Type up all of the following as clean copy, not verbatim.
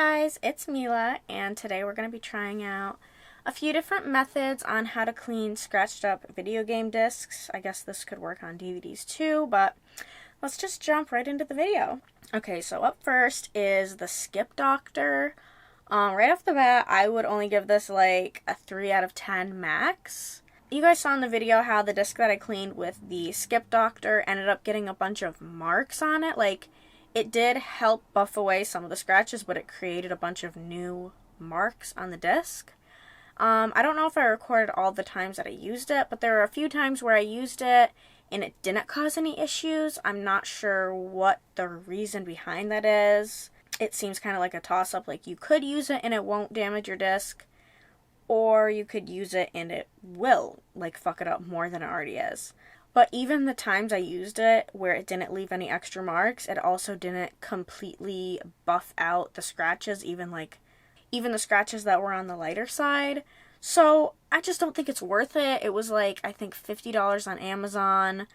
guys, it's Mila, and today we're going to be trying out a few different methods on how to clean scratched up video game discs. I guess this could work on DVDs too, but let's just jump right into the video. Okay, so up first is the Skip Doctor. Right off the bat, I would only give this like a 3 out of 10 max. You guys saw in the video how the disc that I cleaned with the Skip Doctor ended up getting a bunch of marks on it. Like, it did help buff away some of the scratches, but it created a bunch of new marks on the disc. I don't know if I recorded all the times that I used it, but there were a few times where I used it and it didn't cause any issues. I'm not sure what the reason behind that is. It seems kind of like a toss-up, like you could use it and it won't damage your disc, or you could use it and it will, like, fuck it up more than it already is. But even the times I used it where it didn't leave any extra marks, it also didn't completely buff out the scratches, even the scratches that were on the lighter side. So I just don't think it's worth it. It was like, I think $50 on Amazon.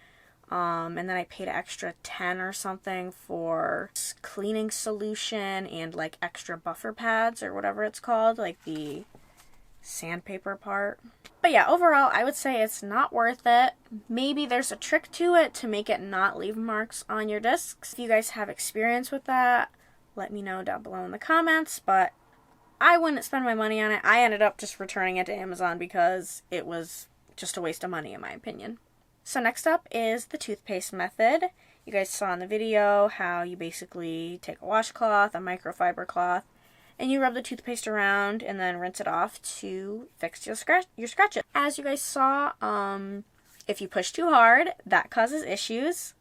And then I paid an extra $10 or something for cleaning solution and like extra buffer pads or whatever it's called, like the sandpaper part. But yeah, overall, I would say it's not worth it. Maybe there's a trick to it to make it not leave marks on your discs. If you guys have experience with that, let me know down below in the comments, but I wouldn't spend my money on it. I ended up just returning it to Amazon because it was just a waste of money in my opinion. So next up is the Toothpaste Method. You guys saw in the video how you basically take a washcloth, a microfiber cloth, and you rub the toothpaste around and then rinse it off to fix your scratches. As you guys saw, if you push too hard, that causes issues.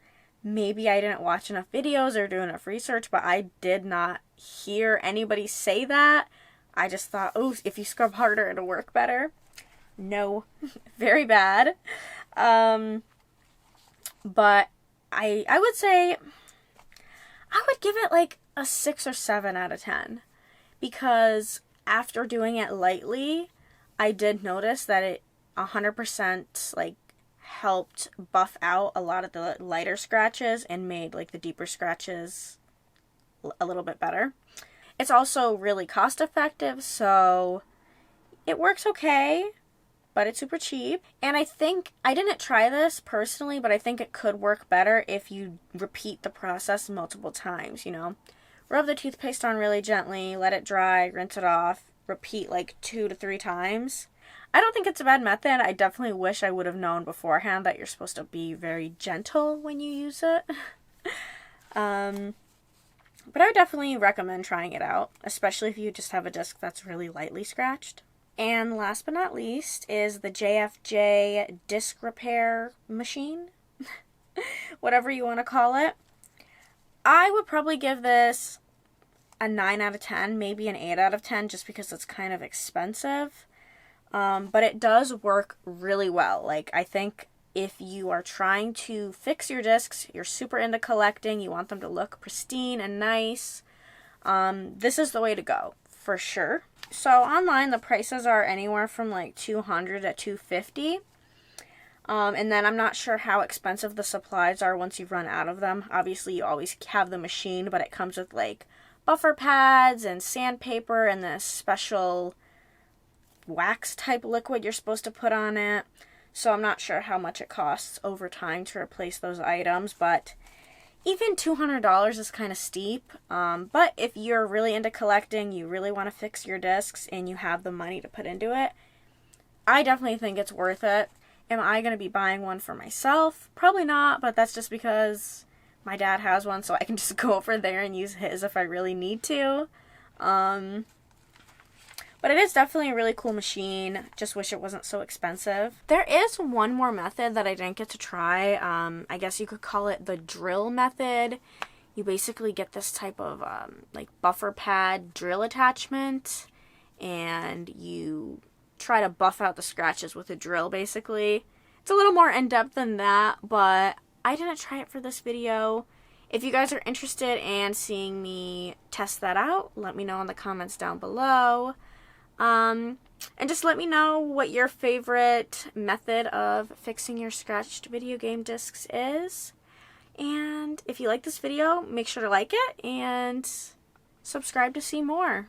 Maybe I didn't watch enough videos or do enough research, but I did not hear anybody say that. I just thought, oh, if you scrub harder, it'll work better. No, very bad. But I would say, I would give it like a 6 or 7 out of 10. Because after doing it lightly, I did notice that it 100% like helped buff out a lot of the lighter scratches and made like the deeper scratches a little bit better. It's also really cost effective, so it works okay, but it's super cheap. And I think, I didn't try this personally, but I think it could work better if you repeat the process multiple times, you know. Rub the toothpaste on really gently, let it dry, rinse it off, repeat like 2 to 3 times. I don't think it's a bad method. I definitely wish I would have known beforehand that you're supposed to be very gentle when you use it. But I would definitely recommend trying it out, especially if you just have a disc that's really lightly scratched. And last but not least is the JFJ disc repair machine, whatever you want to call it. I would probably give this a 9 out of 10, maybe an 8 out of 10, just because it's kind of expensive. But it does work really well. Like, I think if you are trying to fix your discs, you're super into collecting, you want them to look pristine and nice, this is the way to go, for sure. So online, the prices are anywhere from like $200 to $250. And then I'm not sure how expensive the supplies are once you run out of them. Obviously, you always have the machine, but it comes with like buffer pads and sandpaper and the special wax type liquid you're supposed to put on it. So I'm not sure how much it costs over time to replace those items, but even $200 is kind of steep. But if you're really into collecting, you really want to fix your discs, and you have the money to put into it, I definitely think it's worth it. Am I going to be buying one for myself? Probably not, but that's just because my dad has one, so I can just go over there and use his if I really need to. But it is definitely a really cool machine. Just wish it wasn't so expensive. There is one more method that I didn't get to try. I guess you could call it the drill method. You basically get this type of like buffer pad drill attachment, and you try to buff out the scratches with a drill, basically. It's a little more in-depth than that, but I didn't try it for this video. If you guys are interested in seeing me test that out, let me know in the comments down below. And just let me know what your favorite method of fixing your scratched video game discs is. And if you like this video, make sure to like it and subscribe to see more.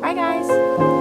Bye, guys.